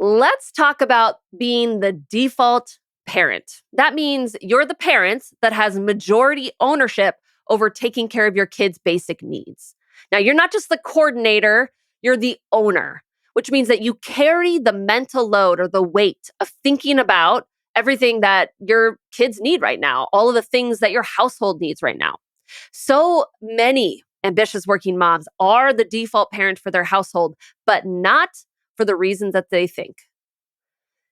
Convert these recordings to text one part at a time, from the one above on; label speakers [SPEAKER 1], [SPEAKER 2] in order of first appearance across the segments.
[SPEAKER 1] Let's talk about being the default parent. That means you're the parent that has majority ownership over taking care of your kids' basic needs. Now, you're not just the coordinator, you're the owner, which means that you carry the mental load or the weight of thinking about everything that your kids need right now, all of the things that your household needs right now. So many ambitious working moms are the default parent for their household, but not for the reasons that they think.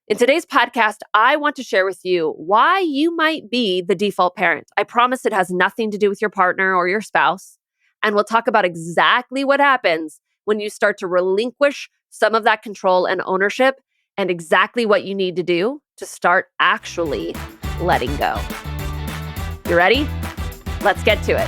[SPEAKER 1] In today's podcast, I want to share with you why you might be the default parent. I promise it has nothing to do with your partner or your spouse. And we'll talk about exactly what happens when you start to relinquish some of that control and ownership, and exactly what you need to do to start actually letting go. You ready? Let's get to it.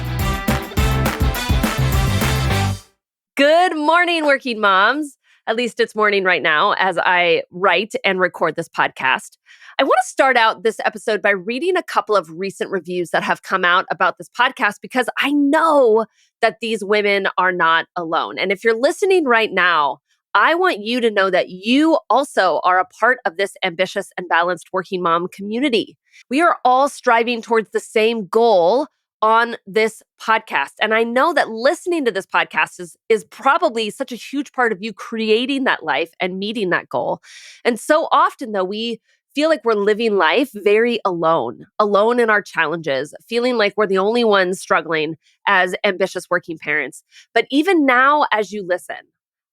[SPEAKER 1] Good morning, working moms. At least it's morning right now as I write and record this podcast. I want to start out this episode by reading a couple of recent reviews that have come out about this podcast, because I know that these women are not alone. And if you're listening right now, I want you to know that you also are a part of this ambitious and balanced working mom community. We are all striving towards the same goal on this podcast. And I know that listening to this podcast is probably such a huge part of you creating that life and meeting that goal. And so often, though, we feel like we're living life very alone in our challenges, feeling like we're the only ones struggling as ambitious working parents. But even now, as you listen,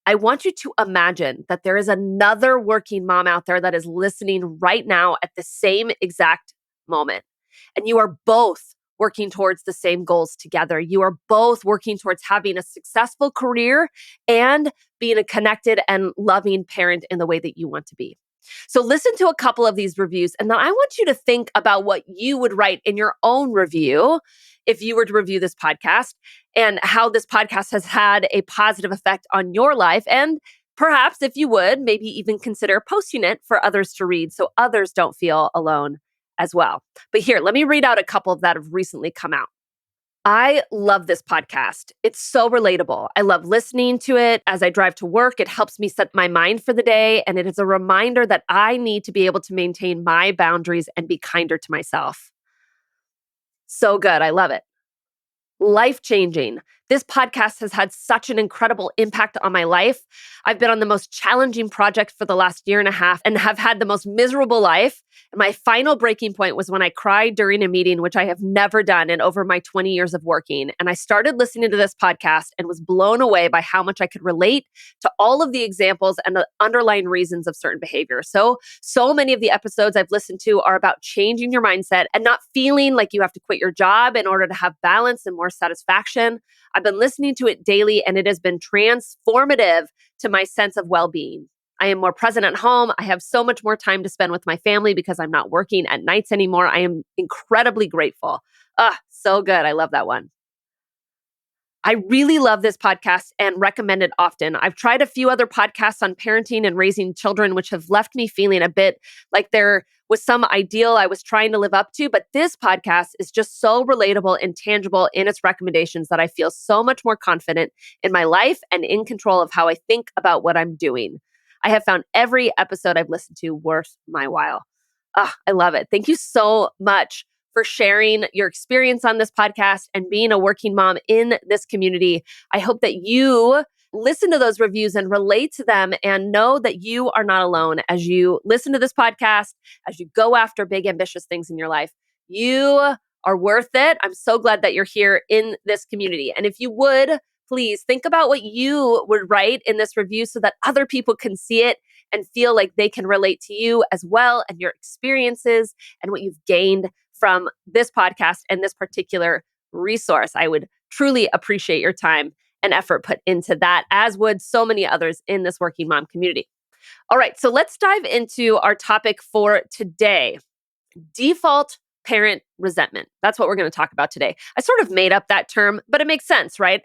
[SPEAKER 1] I want you to imagine that there is another working mom out there that is listening right now at the same exact moment. And you are both working towards the same goals together. You are both working towards having a successful career and being a connected and loving parent in the way that you want to be. So listen to a couple of these reviews, and then I want you to think about what you would write in your own review if you were to review this podcast, and how this podcast has had a positive effect on your life. And perhaps, if you would, maybe even consider posting it for others to read so others don't feel alone as well. But here, let me read out a couple that have recently come out. I love this podcast. It's so relatable. I love listening to it as I drive to work. It helps me set my mind for the day, and it is a reminder that I need to be able to maintain my boundaries and be kinder to myself. So good. I love it. Life-changing. This podcast has had such an incredible impact on my life. I've been on the most challenging project for the last year and a half and have had the most miserable life. And my final breaking point was when I cried during a meeting, which I have never done in over my 20 years of working. And I started listening to this podcast and was blown away by how much I could relate to all of the examples and the underlying reasons of certain behavior. So many of the episodes I've listened to are about changing your mindset and not feeling like you have to quit your job in order to have balance and more satisfaction. I've been listening to it daily, and it has been transformative to my sense of well-being. I am more present at home. I have so much more time to spend with my family because I'm not working at nights anymore. I am incredibly grateful. So good. I love that one. I really love this podcast and recommend it often. I've tried a few other podcasts on parenting and raising children, which have left me feeling a bit like there was some ideal I was trying to live up to. But this podcast is just so relatable and tangible in its recommendations that I feel so much more confident in my life and in control of how I think about what I'm doing. I have found every episode I've listened to worth my while. I love it. Thank you so much for sharing your experience on this podcast and being a working mom in this community. I hope that you listen to those reviews and relate to them and know that you are not alone as you listen to this podcast, as you go after big, ambitious things in your life. You are worth it. I'm so glad that you're here in this community. And if you would, please think about what you would write in this review so that other people can see it and feel like they can relate to you as well, and your experiences and what you've gained from this podcast and this particular resource. I would truly appreciate your time and effort put into that, as would so many others in this working mom community. All right, so let's dive into our topic for today. Default parent resentment. That's what we're going to talk about today. I sort of made up that term, but it makes sense, right?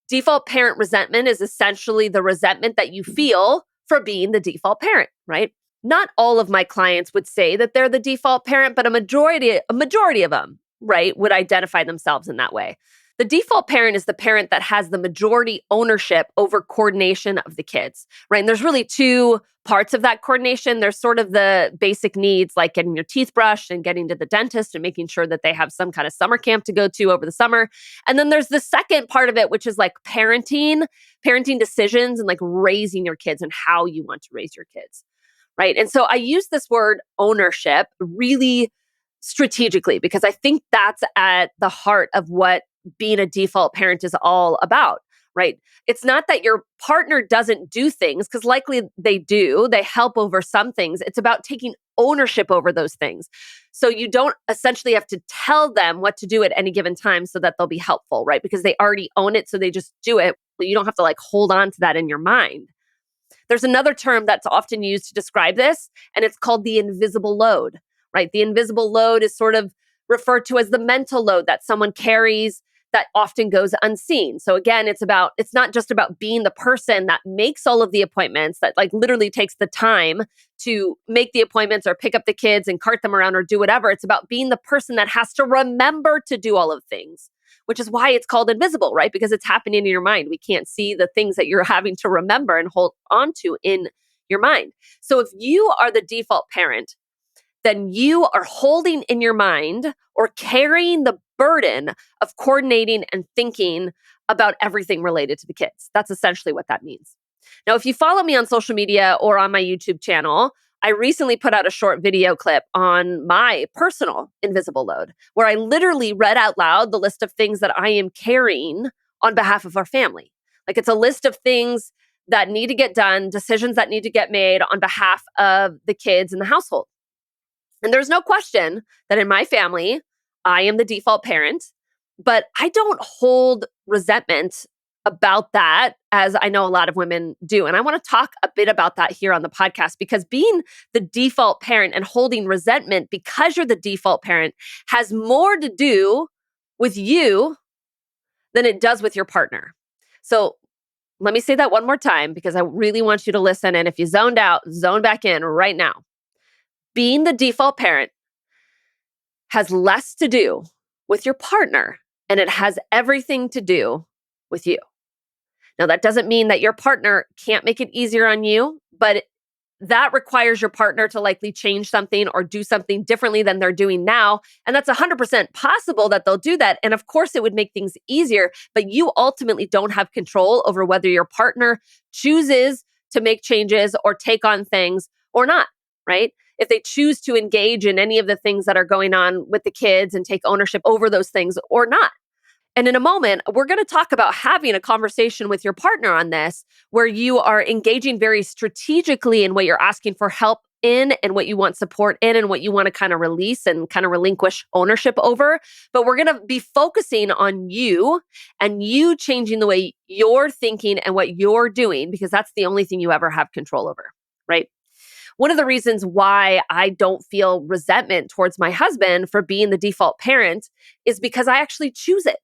[SPEAKER 1] Default parent resentment is essentially the resentment that you feel for being the default parent, right? Not all of my clients would say that they're the default parent, but a majority of them, right, would identify themselves in that way. The default parent is the parent that has the majority ownership over coordination of the kids, right? And there's really two parts of that coordination. There's sort of the basic needs like getting your teeth brushed and getting to the dentist and making sure that they have some kind of summer camp to go to over the summer. And then there's the second part of it, which is like parenting decisions and like raising your kids and how you want to raise your kids. Right. And so I use this word ownership really strategically because I think that's at the heart of what being a default parent is all about. Right. It's not that your partner doesn't do things, because likely they do. They help over some things. It's about taking ownership over those things. So you don't essentially have to tell them what to do at any given time so that they'll be helpful, right? Because they already own it. So they just do it. You don't have to like hold on to that in your mind. There's another term that's often used to describe this, and it's called the invisible load, right? The invisible load is sort of referred to as the mental load that someone carries that often goes unseen. So again, it's not just about being the person that makes all of the appointments, that like literally takes the time to make the appointments or pick up the kids and cart them around or do whatever. It's about being the person that has to remember to do all of things, which is why it's called invisible, right? Because it's happening in your mind. We can't see the things that you're having to remember and hold on to in your mind. So if you are the default parent, then you are holding in your mind or carrying the burden of coordinating and thinking about everything related to the kids. That's essentially what that means. Now, if you follow me on social media or on my YouTube channel, I recently put out a short video clip on my personal invisible load, where I literally read out loud the list of things that I am carrying on behalf of our family. Like it's a list of things that need to get done, decisions that need to get made on behalf of the kids in the household. And there's no question that in my family, I am the default parent, but I don't hold resentment about that as I know a lot of women do. And I want to talk a bit about that here on the podcast, because being the default parent and holding resentment because you're the default parent has more to do with you than it does with your partner. So let me say that one more time because I really want you to listen. And if you zoned out, zone back in right now. Being the default parent has less to do with your partner and it has everything to do with you. Now, that doesn't mean that your partner can't make it easier on you, but that requires your partner to likely change something or do something differently than they're doing now. And that's 100% possible that they'll do that. And of course, it would make things easier, but you ultimately don't have control over whether your partner chooses to make changes or take on things or not, right? If they choose to engage in any of the things that are going on with the kids and take ownership over those things or not. And in a moment, we're going to talk about having a conversation with your partner on this, where you are engaging very strategically in what you're asking for help in and what you want support in and what you want to kind of release and kind of relinquish ownership over. But we're going to be focusing on you and you changing the way you're thinking and what you're doing, because that's the only thing you ever have control over, right? One of the reasons why I don't feel resentment towards my husband for being the default parent is because I actually choose it.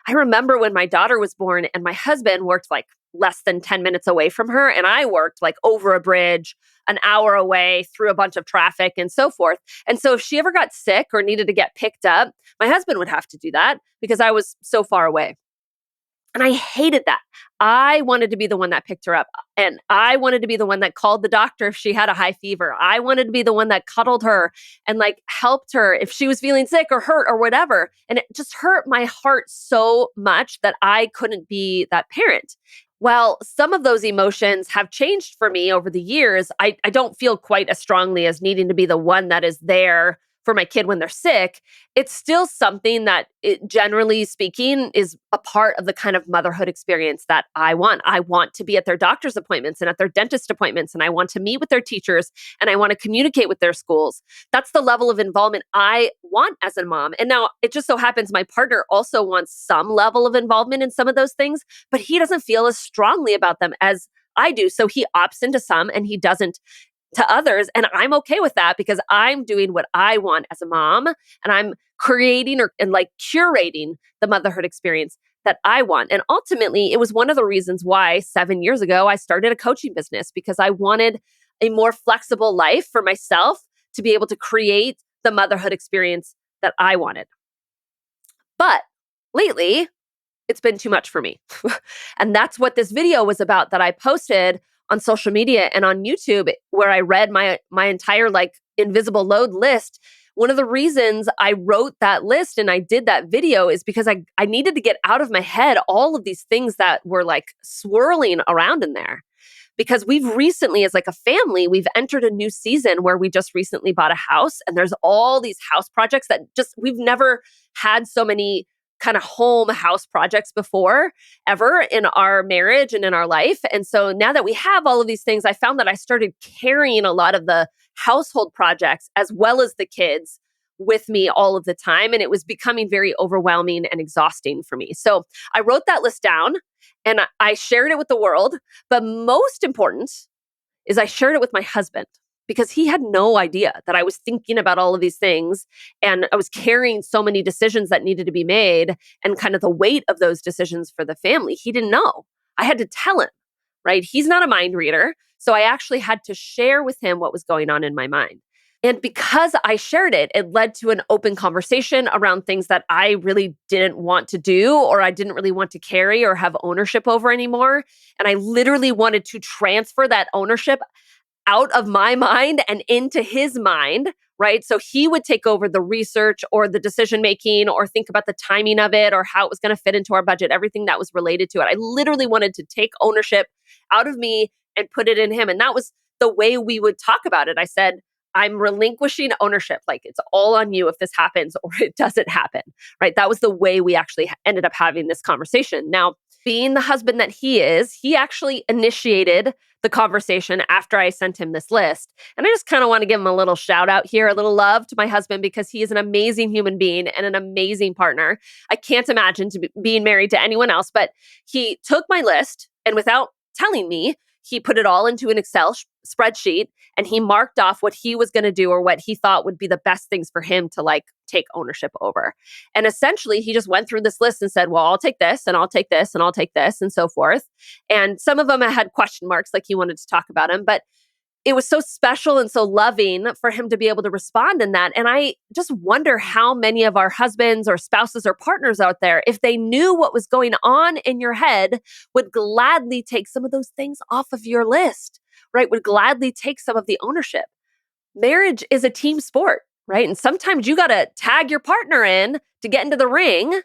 [SPEAKER 1] I remember when my daughter was born and my husband worked like less than 10 minutes away from her, and I worked like over a bridge, an hour away, through a bunch of traffic and so forth. And so if she ever got sick or needed to get picked up, my husband would have to do that because I was so far away. And I hated that. I wanted to be the one that picked her up. And I wanted to be the one that called the doctor if she had a high fever. I wanted to be the one that cuddled her and like helped her if she was feeling sick or hurt or whatever. And it just hurt my heart so much that I couldn't be that parent. Well, some of those emotions have changed for me over the years. I don't feel quite as strongly as needing to be the one that is there for my kid when they're sick. It's still something that, generally speaking, is a part of the kind of motherhood experience that I want. I want to be at their doctor's appointments and at their dentist appointments, and I want to meet with their teachers, and I want to communicate with their schools. That's the level of involvement I want as a mom. And now it just so happens my partner also wants some level of involvement in some of those things, but he doesn't feel as strongly about them as I do. So he opts into some and he doesn't to others. And I'm okay with that because I'm doing what I want as a mom, and I'm creating and like curating the motherhood experience that I want. And ultimately, it was one of the reasons why 7 years ago, I started a coaching business, because I wanted a more flexible life for myself to be able to create the motherhood experience that I wanted. But lately, it's been too much for me. And that's what this video was about that I posted on social media and on YouTube where I read my entire like invisible load list. One of the reasons I wrote that list and I did that video is because I needed to get out of my head all of these things that were like swirling around in there. Because we've recently, as like a family, we've entered a new season where we just recently bought a house, and there's all these house projects that just, we've never had so many kind of home house projects before ever in our marriage and in our life. And so now that we have all of these things, I found that I started carrying a lot of the household projects as well as the kids with me all of the time. And it was becoming very overwhelming and exhausting for me. So I wrote that list down and I shared it with the world. But most important is I shared it with my husband because he had no idea that I was thinking about all of these things and I was carrying so many decisions that needed to be made and kind of the weight of those decisions for the family. He didn't know. I had to tell him, right? He's not a mind reader. So I actually had to share with him what was going on in my mind. And because I shared it, it led to an open conversation around things that I really didn't want to do or I didn't really want to carry or have ownership over anymore. And I literally wanted to transfer that ownership out of my mind and into his mind, right? So he would take over the research or the decision making or think about the timing of it or how it was going to fit into our budget, everything that was related to it. I literally wanted to take ownership out of me and put it in him. And that was the way we would talk about it. I said, I'm relinquishing ownership. Like it's all on you if this happens or it doesn't happen, right? That was the way we actually ended up having this conversation. Now, being the husband that he is, he actually initiated the conversation after I sent him this list. And I just kind of want to give him a little shout out here, a little love to my husband because he is an amazing human being and an amazing partner. I can't imagine being married to anyone else, but he took my list and without telling me, he put it all into an Excel spreadsheet and he marked off what he was going to do or what he thought would be the best things for him to like take ownership over. And essentially, he just went through this list and said, well, I'll take this and I'll take this and I'll take this and so forth. And some of them had question marks, like he wanted to talk about them, but it was so special and so loving for him to be able to respond in that. And I just wonder how many of our husbands or spouses or partners out there, if they knew what was going on in your head, would gladly take some of those things off of your list, right? Would gladly take some of the ownership. Marriage is a team sport, right? And sometimes you got to tag your partner in to get into the ring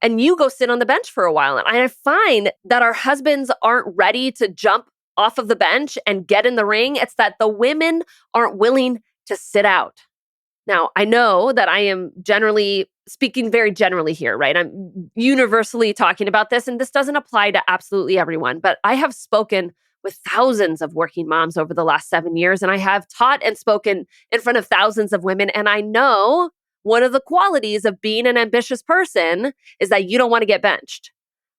[SPEAKER 1] and you go sit on the bench for a while. And I find that our husbands aren't ready to jump off of the bench and get in the ring. It's that the women aren't willing to sit out. Now, I know that I am generally speaking very generally here, right? I'm universally talking about this, and this doesn't apply to absolutely everyone, but I have spoken with thousands of working moms over the last 7 years, and I have taught and spoken in front of thousands of women, and I know one of the qualities of being an ambitious person is that you don't want to get benched.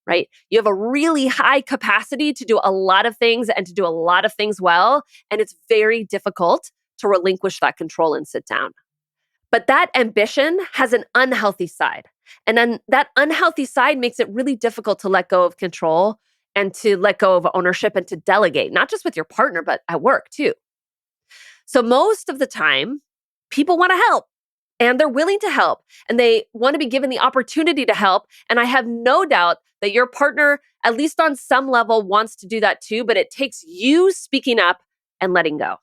[SPEAKER 1] Right? You have a really high capacity to do a lot of things and to do a lot of things well. And it's very difficult to relinquish that control and sit down. But that ambition has an unhealthy side. And then that unhealthy side makes it really difficult to let go of control and to let go of ownership and to delegate, not just with your partner, but at work too. So most of the time, people want to help. And they're willing to help and they want to be given the opportunity to help. And I have no doubt that your partner, at least on some level, wants to do that too, but it takes you speaking up and letting go.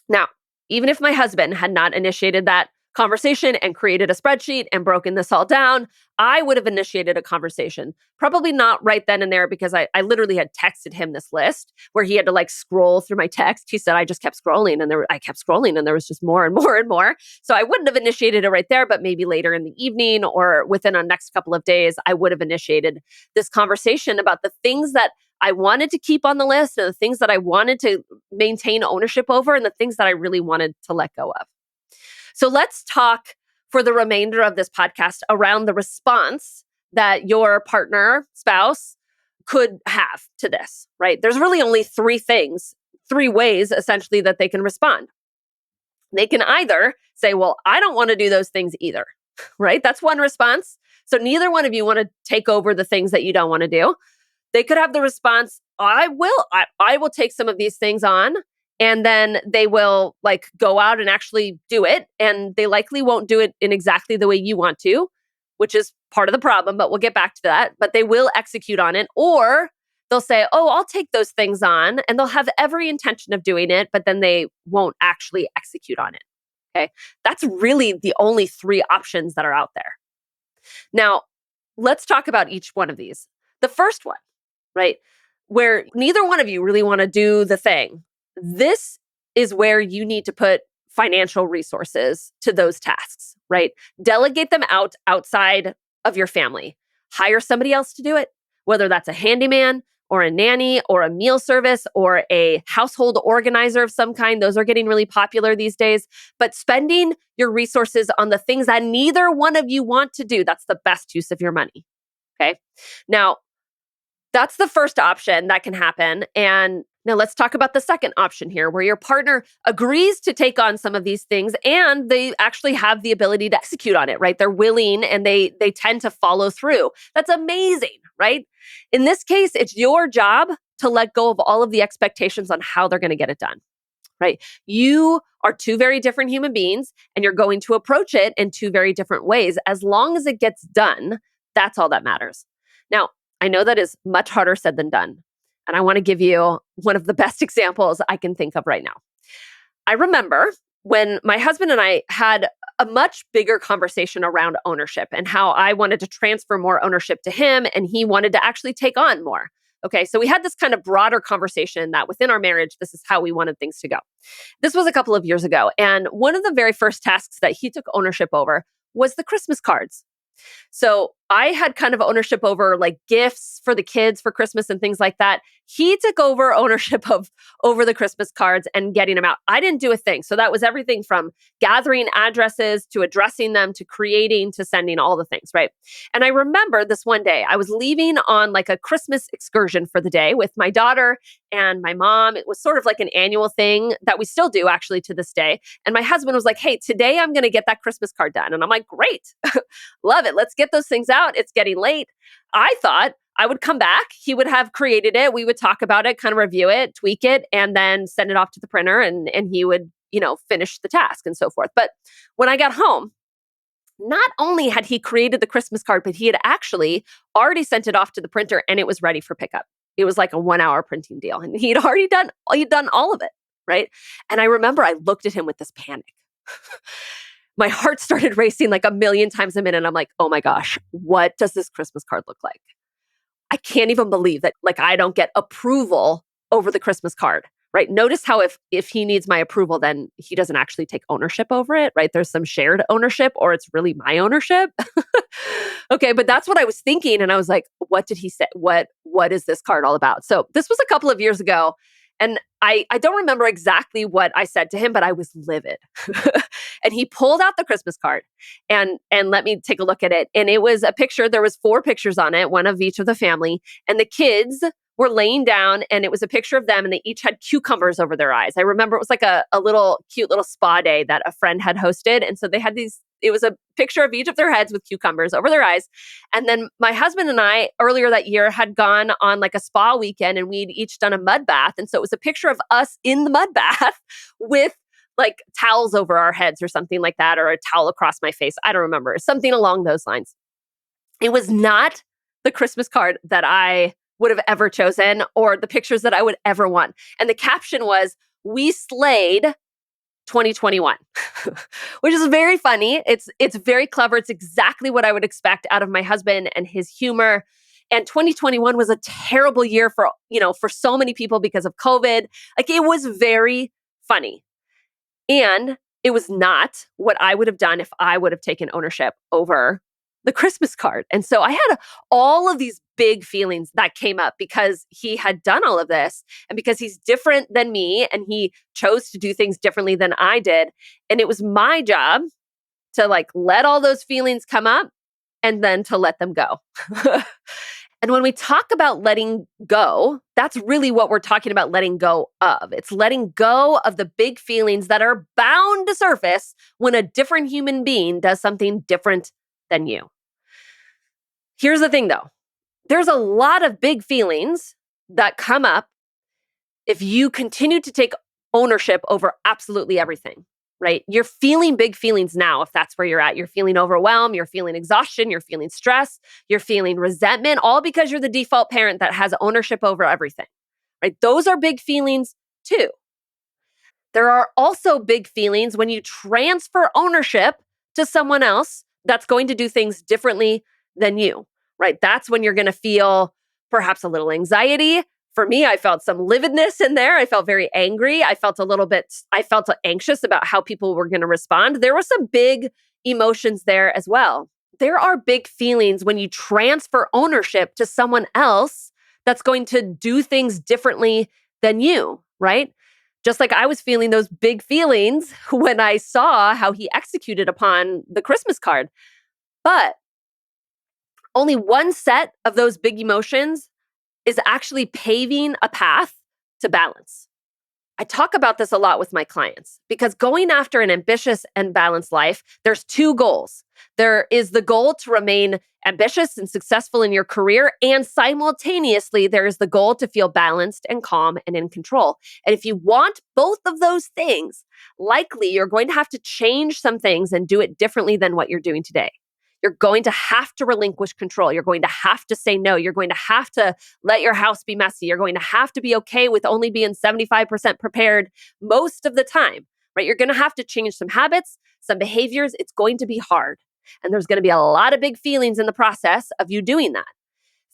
[SPEAKER 1] Now, even if my husband had not initiated that conversation and created a spreadsheet and broken this all down, I would have initiated a conversation. Probably not right then and there because I literally had texted him this list where he had to like scroll through my text. He said, I just kept scrolling and I kept scrolling and there was just more and more and more. So I wouldn't have initiated it right there, but maybe later in the evening or within a next couple of days, I would have initiated this conversation about the things that I wanted to keep on the list and the things that I wanted to maintain ownership over and the things that I really wanted to let go of. So let's talk for the remainder of this podcast around the response that your partner, spouse could have to this, right? There's really only three ways essentially that they can respond. They can either say, well, I don't want to do those things either, right? That's one response. So neither one of you want to take over the things that you don't want to do. They could have the response, I will take some of these things on. And then they will like go out and actually do it. And they likely won't do it in exactly the way you want to, which is part of the problem, but we'll get back to that. But they will execute on it. Or they'll say, oh, I'll take those things on, and they'll have every intention of doing it, but then they won't actually execute on it. Okay. That's really the only three options that are out there. Now, let's talk about each one of these. The first one, right, where neither one of you really want to do the thing. This is where you need to put financial resources to those tasks, right? Delegate them outside of your family. Hire somebody else to do it, whether that's a handyman or a nanny or a meal service or a household organizer of some kind. Those are getting really popular these days. But spending your resources on the things that neither one of you want to do, that's the best use of your money. Okay. Now, that's the first option that can happen. And now let's talk about the second option here, where your partner agrees to take on some of these things and they actually have the ability to execute on it, right? They're willing and they tend to follow through. That's amazing, right? In this case, it's your job to let go of all of the expectations on how they're going to get it done, right? You are two very different human beings and you're going to approach it in two very different ways. As long as it gets done, that's all that matters. Now, I know that is much harder said than done. And I want to give you one of the best examples I can think of right now. I remember when my husband and I had a much bigger conversation around ownership and how I wanted to transfer more ownership to him and he wanted to actually take on more. Okay, so we had this kind of broader conversation that within our marriage, this is how we wanted things to go. This was a couple of years ago. And one of the very first tasks that he took ownership over was the Christmas cards. So I had kind of ownership over like gifts for the kids for Christmas and things like that. He took over ownership of over the Christmas cards and getting them out. I didn't do a thing. So that was everything from gathering addresses to addressing them to creating to sending, all the things, right? And I remember this one day I was leaving on like a Christmas excursion for the day with my daughter and my mom. It was sort of like an annual thing that we still do actually to this day. And my husband was like, hey, today I'm going to get that Christmas card done. And I'm like, great. Love it. Let's get those things out. It's getting late. I thought I would come back. He would have created it. We would talk about it, kind of review it, tweak it, and then send it off to the printer and he would, finish the task and so forth. But when I got home, not only had he created the Christmas card, but he had actually already sent it off to the printer and it was ready for pickup. It was like a 1-hour printing deal and he'd done all of it, right? And I remember I looked at him with this panic. My heart started racing like a million times a minute. And I'm like, oh my gosh, what does this Christmas card look like? I can't even believe that like I don't get approval over the Christmas card, right? Notice how if he needs my approval, then he doesn't actually take ownership over it, right? There's some shared ownership or it's really my ownership. Okay, but that's what I was thinking. And I was like, what did he say? What is this card all about? So this was a couple of years ago. And I don't remember exactly what I said to him, but I was livid. And he pulled out the Christmas card and let me take a look at it. And it was a picture. There was 4 pictures on it, one of each of the family. And the kids were laying down and it was a picture of them and they each had cucumbers over their eyes. I remember it was like a little cute little spa day that a friend had hosted. And so they had it was a picture of each of their heads with cucumbers over their eyes. And then my husband and I earlier that year had gone on like a spa weekend and we'd each done a mud bath. And so it was a picture of us in the mud bath with like towels over our heads or something like that, or a towel across my face. I don't remember, something along those lines. It was not the Christmas card that I would have ever chosen or the pictures that I would ever want. And the caption was, "We slayed 2021," which is very funny. It's very clever. It's exactly what I would expect out of my husband and his humor. And 2021 was a terrible year for so many people because of COVID. Like it was very funny. And it was not what I would have done if I would have taken ownership over the Christmas card. And so I had all of these big feelings that came up because he had done all of this and because he's different than me and he chose to do things differently than I did. And it was my job to like let all those feelings come up and then to let them go. And when we talk about letting go, that's really what we're talking about letting go of. It's letting go of the big feelings that are bound to surface when a different human being does something different than you. Here's the thing though. There's a lot of big feelings that come up if you continue to take ownership over absolutely everything. right? You're feeling big feelings now if that's where you're at. You're feeling overwhelmed, you're feeling exhaustion, you're feeling stress, you're feeling resentment, all because you're the default parent that has ownership over everything, right? Those are big feelings too. There are also big feelings when you transfer ownership to someone else that's going to do things differently than you, right? That's when you're going to feel perhaps a little anxiety. For me, I felt some lividness in there. I felt very angry. I felt anxious about how people were going to respond. There were some big emotions there as well. There are big feelings when you transfer ownership to someone else that's going to do things differently than you, right? Just like I was feeling those big feelings when I saw how he executed upon the Christmas card. But only one set of those big emotions is actually paving a path to balance. I talk about this a lot with my clients because going after an ambitious and balanced life, there's two goals. There is the goal to remain ambitious and successful in your career, and simultaneously, there is the goal to feel balanced and calm and in control. And if you want both of those things, likely you're going to have to change some things and do it differently than what you're doing today. You're going to have to relinquish control. You're going to have to say no. You're going to have to let your house be messy. You're going to have to be okay with only being 75% prepared most of the time, right? You're going to have to change some habits, some behaviors. It's going to be hard. And there's going to be a lot of big feelings in the process of you doing that.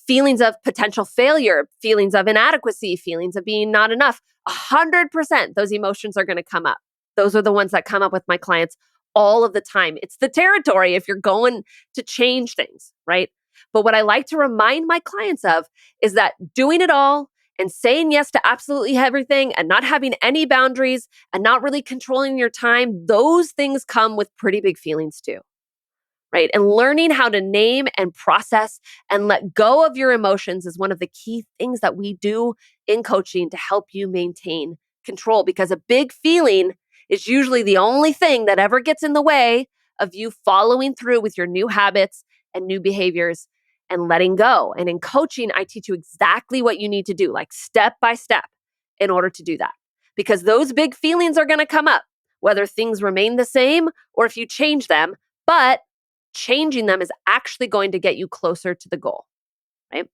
[SPEAKER 1] Feelings of potential failure, feelings of inadequacy, feelings of being not enough. 100% those emotions are going to come up. Those are the ones that come up with my clients all of the time. It's the territory if you're going to change things, right? But what I like to remind my clients of is that doing it all and saying yes to absolutely everything and not having any boundaries and not really controlling your time, those things come with pretty big feelings too, right? And learning how to name and process and let go of your emotions is one of the key things that we do in coaching to help you maintain control, because a big feeling is usually the only thing that ever gets in the way of you following through with your new habits and new behaviors and letting go. And in coaching, I teach you exactly what you need to do, like step by step, in order to do that. Because those big feelings are going to come up, whether things remain the same or if you change them. But changing them is actually going to get you closer to the goal, right?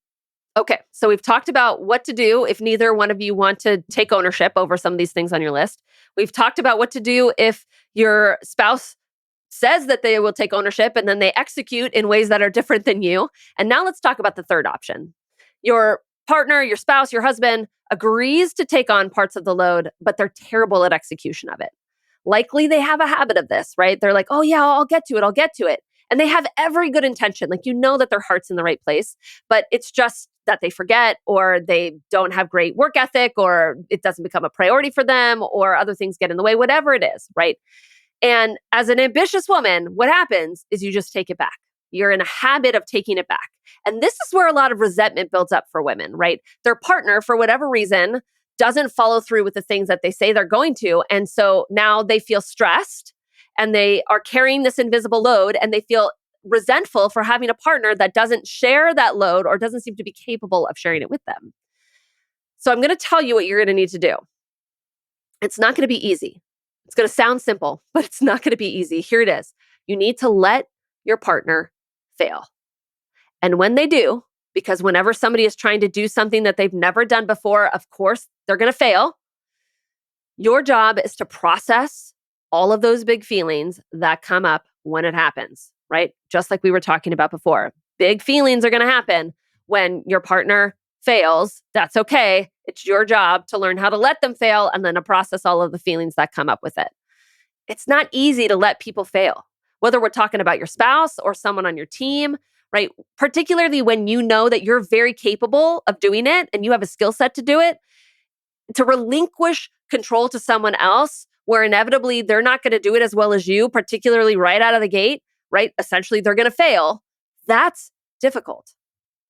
[SPEAKER 1] Okay, so we've talked about what to do if neither one of you want to take ownership over some of these things on your list. We've talked about what to do if your spouse says that they will take ownership and then they execute in ways that are different than you. And now let's talk about the third option. Your partner, your spouse, your husband agrees to take on parts of the load, but they're terrible at execution of it. Likely they have a habit of this, right? They're like, oh yeah, I'll get to it. And they have every good intention. Like, you know that their heart's in the right place, but it's just that they forget, or they don't have great work ethic, or it doesn't become a priority for them, or other things get in the way, whatever it is, right? And as an ambitious woman, what happens is you just take it back. You're in a habit of taking it back. And this is where a lot of resentment builds up for women, right? Their partner, for whatever reason, doesn't follow through with the things that they say they're going to. And so now they feel stressed and they are carrying this invisible load, and they feel resentful for having a partner that doesn't share that load or doesn't seem to be capable of sharing it with them. So I'm going to tell you what you're going to need to do. It's not going to be easy. It's going to sound simple, but it's not going to be easy. Here it is. You need to let your partner fail. And when they do, because whenever somebody is trying to do something that they've never done before, of course, they're going to fail. Your job is to process all of those big feelings that come up when it happens, right? Just like we were talking about before. Big feelings are going to happen when your partner fails. That's okay. It's your job to learn how to let them fail and then to process all of the feelings that come up with it. It's not easy to let people fail, whether we're talking about your spouse or someone on your team, right? Particularly when you know that you're very capable of doing it and you have a skill set to do it. To relinquish control to someone else, where inevitably they're not going to do it as well as you, particularly right out of the gate, right? Essentially, they're going to fail. That's difficult.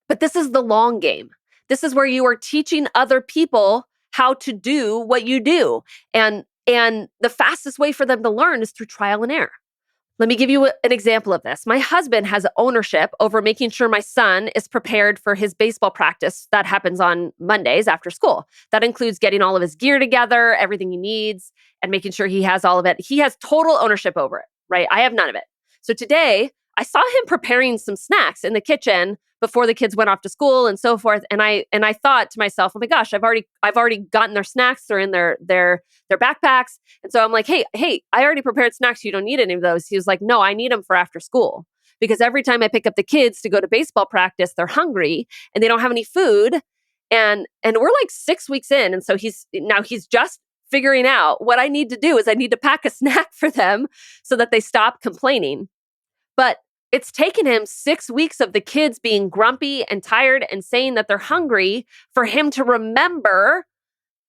[SPEAKER 1] But this is the long game. This is where you are teaching other people how to do what you do. And the fastest way for them to learn is through trial and error. Let me give you an example of this. My husband has ownership over making sure my son is prepared for his baseball practice that happens on Mondays after school. That includes getting all of his gear together, everything he needs, and making sure he has all of it. He has total ownership over it, right? I have none of it. So today, I saw him preparing some snacks in the kitchen before the kids went off to school and so forth. And I thought to myself, oh my gosh, I've already gotten their snacks. They're in their backpacks. And so I'm like, hey, I already prepared snacks. You don't need any of those. He was like, no, I need them for after school. Because every time I pick up the kids to go to baseball practice, they're hungry and they don't have any food. And we're like 6 weeks in. And so he's just figuring out what I need to do is I need to pack a snack for them so that they stop complaining. But it's taken him 6 weeks of the kids being grumpy and tired and saying that they're hungry for him to remember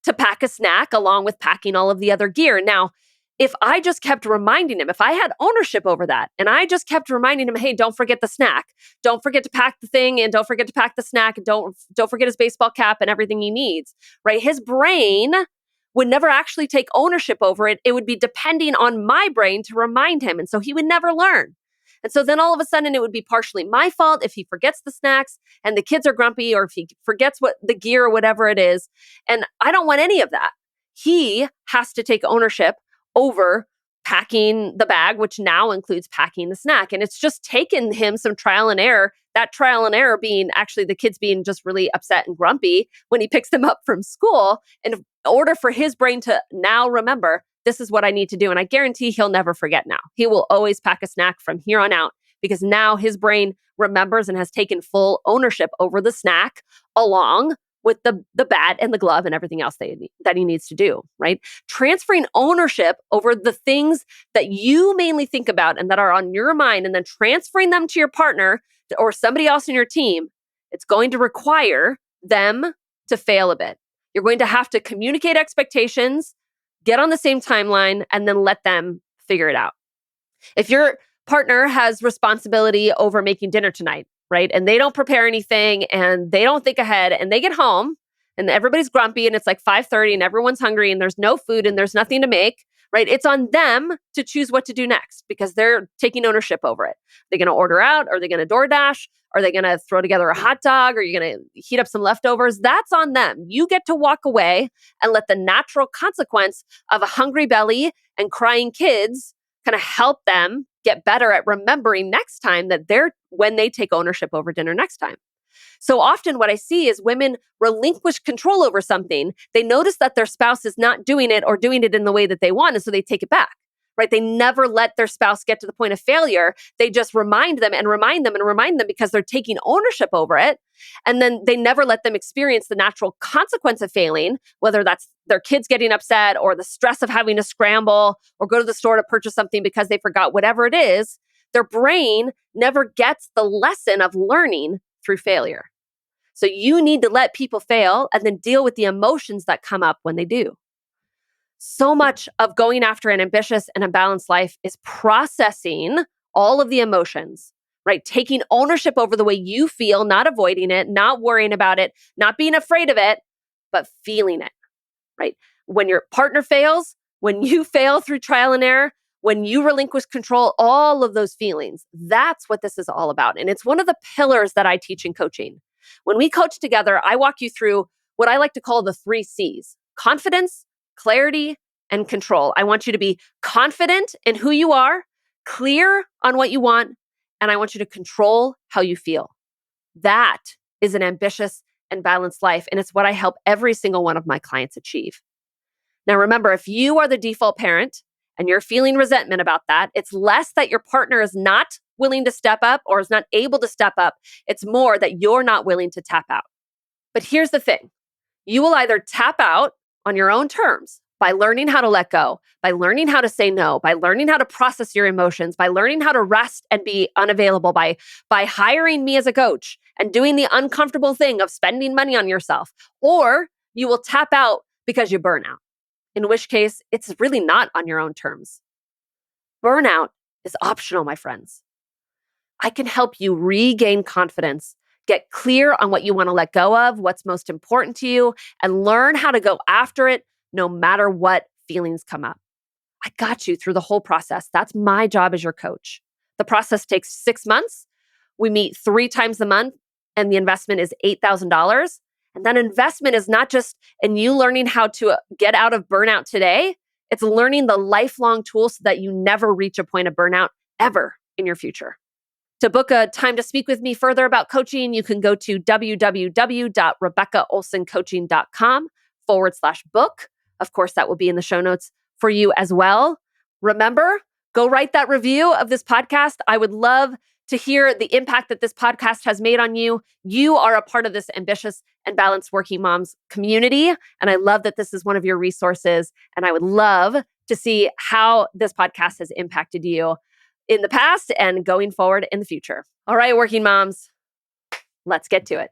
[SPEAKER 1] to pack a snack along with packing all of the other gear. Now, if I just kept reminding him, if I had ownership over that and I just kept reminding him, hey, don't forget the snack, don't forget to pack the thing and don't forget to pack the snack and don't forget his baseball cap and everything he needs, right? His brain would never actually take ownership over it. It would be depending on my brain to remind him. And so he would never learn. And so then all of a sudden it would be partially my fault if he forgets the snacks and the kids are grumpy or if he forgets what the gear or whatever it is. And I don't want any of that. He has to take ownership over packing the bag, which now includes packing the snack. And it's just taken him some trial and error. That trial and error being actually the kids being just really upset and grumpy when he picks them up from school. And in order for his brain to now remember, this is what I need to do. And I guarantee he'll never forget now. He will always pack a snack from here on out because now his brain remembers and has taken full ownership over the snack along with the bat and the glove and everything else that he needs to do, right? Transferring ownership over the things that you mainly think about and that are on your mind and then transferring them to your partner or somebody else in your team, it's going to require them to fail a bit. You're going to have to communicate expectations, get on the same timeline, and then let them figure it out. If your partner has responsibility over making dinner tonight, right, and they don't prepare anything and they don't think ahead and they get home and everybody's grumpy and it's like 5:30 and everyone's hungry and there's no food and there's nothing to make, right? It's on them to choose what to do next because they're taking ownership over it. They're going to order out, or they're going to DoorDash, are they going to throw together a hot dog? Or are you going to heat up some leftovers? That's on them. You get to walk away and let the natural consequence of a hungry belly and crying kids kind of help them get better at remembering next time that when they take ownership over dinner next time. So often what I see is women relinquish control over something. They notice that their spouse is not doing it or doing it in the way that they want, and so they take it back. Right? They never let their spouse get to the point of failure. They just remind them and remind them and remind them because they're taking ownership over it. And then they never let them experience the natural consequence of failing, whether that's their kids getting upset or the stress of having to scramble or go to the store to purchase something because they forgot, whatever it is. Their brain never gets the lesson of learning through failure. So you need to let people fail and then deal with the emotions that come up when they do. So much of going after an ambitious and a balanced life is processing all of the emotions, right? Taking ownership over the way you feel, not avoiding it, not worrying about it, not being afraid of it, but feeling it, right? When your partner fails, when you fail through trial and error, when you relinquish control, all of those feelings, that's what this is all about. And it's one of the pillars that I teach in coaching. When we coach together, I walk you through what I like to call the 3 C's: confidence, clarity, and control. I want you to be confident in who you are, clear on what you want, and I want you to control how you feel. That is an ambitious and balanced life, and it's what I help every single one of my clients achieve. Now, remember, if you are the default parent and you're feeling resentment about that, it's less that your partner is not willing to step up or is not able to step up. It's more that you're not willing to tap out. But here's the thing. You will either tap out on your own terms by learning how to let go, by learning how to say no, by learning how to process your emotions, by learning how to rest and be unavailable, by hiring me as a coach and doing the uncomfortable thing of spending money on yourself. Or you will tap out because you burn out, in which case it's really not on your own terms. Burnout is optional, my friends. I can help you regain confidence, get clear on what you want to let go of, what's most important to you, and learn how to go after it no matter what feelings come up. I got you through the whole process. That's my job as your coach. The process takes 6 months. We meet 3 times a month, and the investment is $8,000. And that investment is not just in you learning how to get out of burnout today, it's learning the lifelong tools so that you never reach a point of burnout ever in your future. To book a time to speak with me further about coaching, you can go to www.rebeccaolsoncoaching.com/book. Of course, that will be in the show notes for you as well. Remember, go write that review of this podcast. I would love to hear the impact that this podcast has made on you. You are a part of this ambitious and balanced working moms community. And I love that this is one of your resources. And I would love to see how this podcast has impacted you in the past and going forward in the future. All right, working moms, let's get to it.